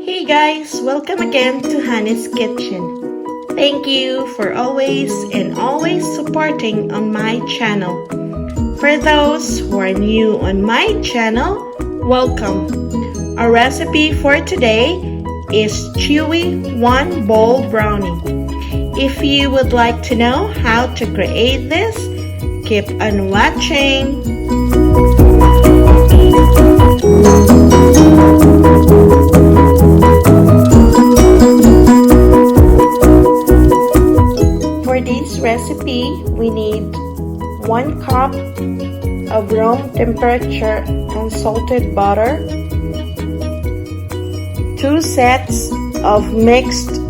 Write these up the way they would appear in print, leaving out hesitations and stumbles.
Hey guys, welcome again to Honey's Kitchen. Thank you for always supporting on my channel. For those who are new on my channel, welcome. Our recipe for today is Chewy 1 bowl brownie. If you would like to know how to create this, keep on watching. For this recipe, we need 1 cup of room temperature unsalted butter, 2 sets of mixed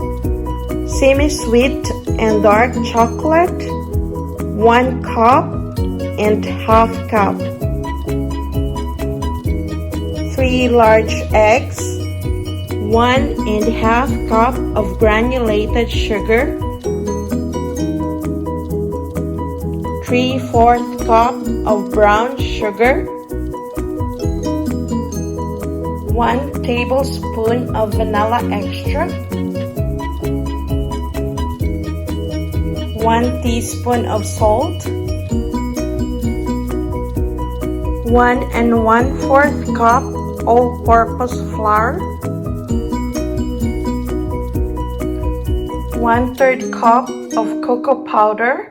semi-sweet and dark chocolate, 1 cup and half cup, 3 large eggs, 1½ cup of granulated sugar, 3/4 cup of brown sugar, 1 tablespoon of vanilla extract, 1 teaspoon of salt, 1 1/4 cup all-purpose flour, 1/3 cup of cocoa powder,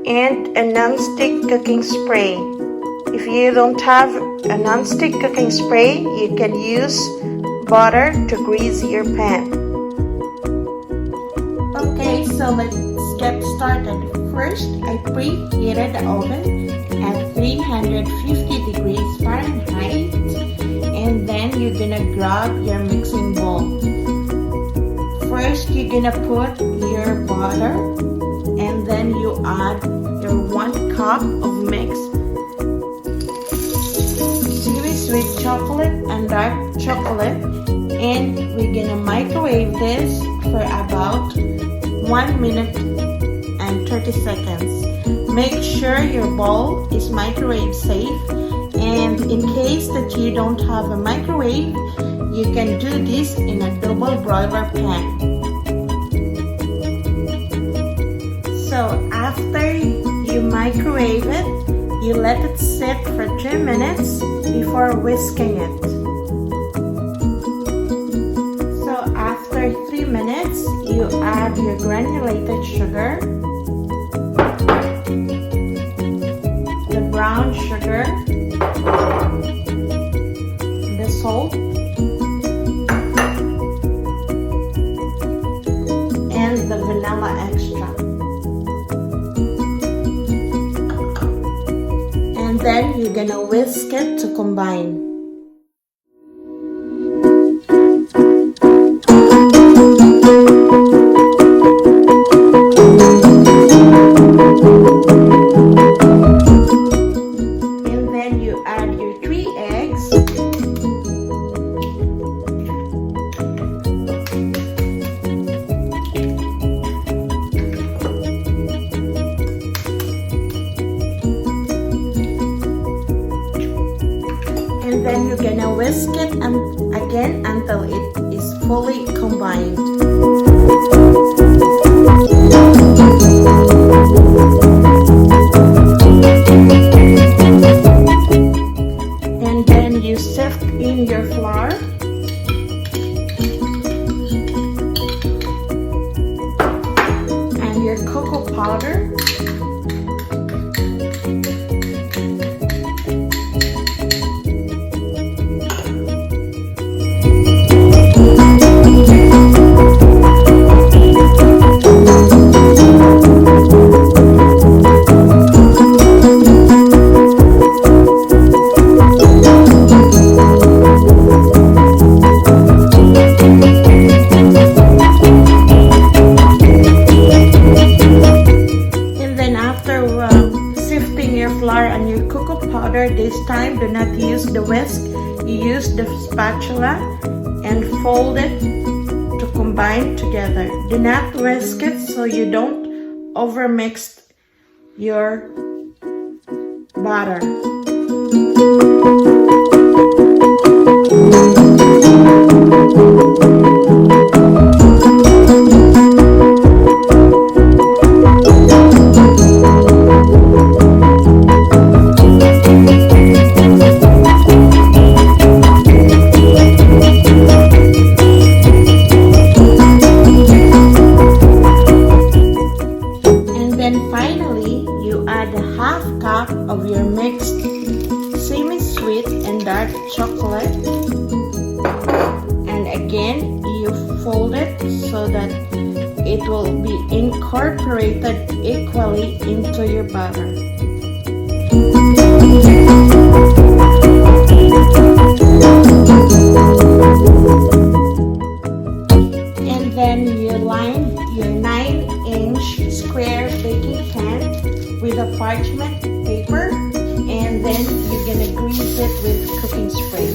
and a non-stick cooking spray. If you don't have a non-stick cooking spray, you can use butter to grease your pan. Okay, so let's get started. First, I preheated the oven at 350 degrees Fahrenheit, and then you're gonna grab your mixing bowl. First, you're gonna put your butter, and then you add your 1 cup of mixed semi-sweet chocolate and dark chocolate, and we're gonna microwave this for about 1 minute and 30 seconds. Make sure your bowl is microwave safe, and in case that you don't have a microwave, you can do this in a double broiler pan. So after you microwave it, you let it sit for 2 minutes before whisking it. So after 3 minutes, you add your granulated sugar, the brown sugar, the salt, and the vanilla extract. And then you're gonna whisk it to combine. And then you add your 3 eggs. And then you're gonna whisk it again until it is fully combined. And then you sift in your flour. And your cocoa powder. This time, do not use the whisk, you use the spatula and fold it to combine together. Do not whisk it so you don't overmix your butter. dark chocolate, and again you fold it so that it will be incorporated equally into your butter. And then you line your 9-inch square baking pan with a parchment paper, and then you're gonna grease it with cooking spray.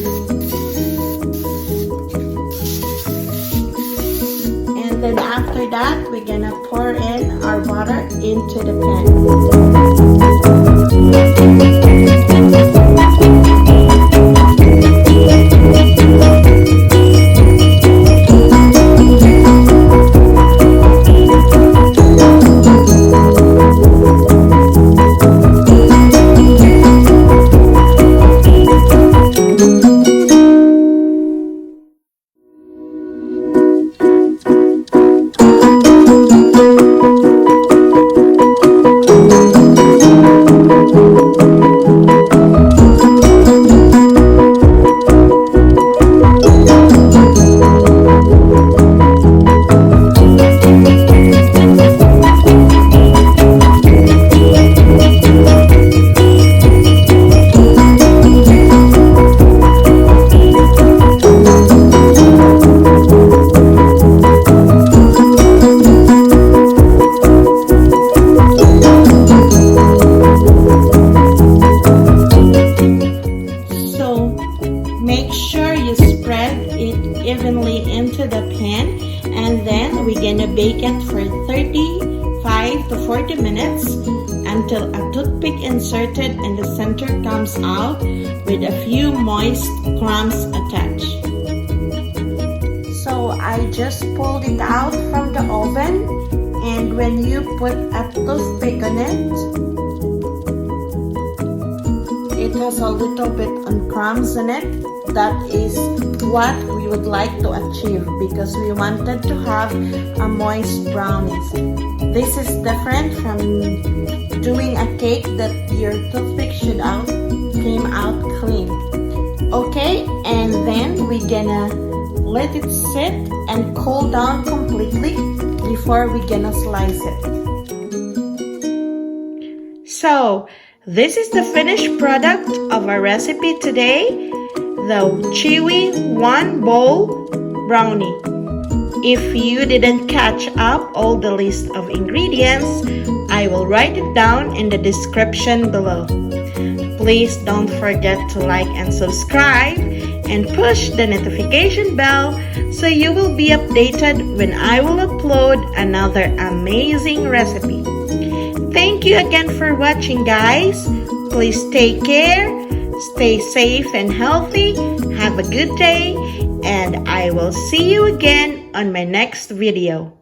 And then after that, we're gonna pour in our butter into the Make sure you spread it evenly into the pan, and then we're gonna bake it for 35 to 40 minutes until a toothpick inserted in the center comes out with a few moist crumbs attached. So I just pulled it out from the oven, and when you put a toothpick on it, it has a little bit of crumbs in it. That is what we would like to achieve because we wanted to have a moist brownies. This is different from doing a cake that your toothpick came out clean. Okay, and then we're gonna let it sit and cool down completely before we're gonna slice it. So this is the finished product of our recipe today, the Chewy 1 bowl brownie. If you didn't catch up all the list of ingredients, I will write it down in the description below. Please don't forget to like and subscribe and push the notification bell so you will be updated when I will upload another amazing recipe. Thank you again for watching, guys. Please take care, stay safe and healthy, have a good day, and I will see you again on my next video.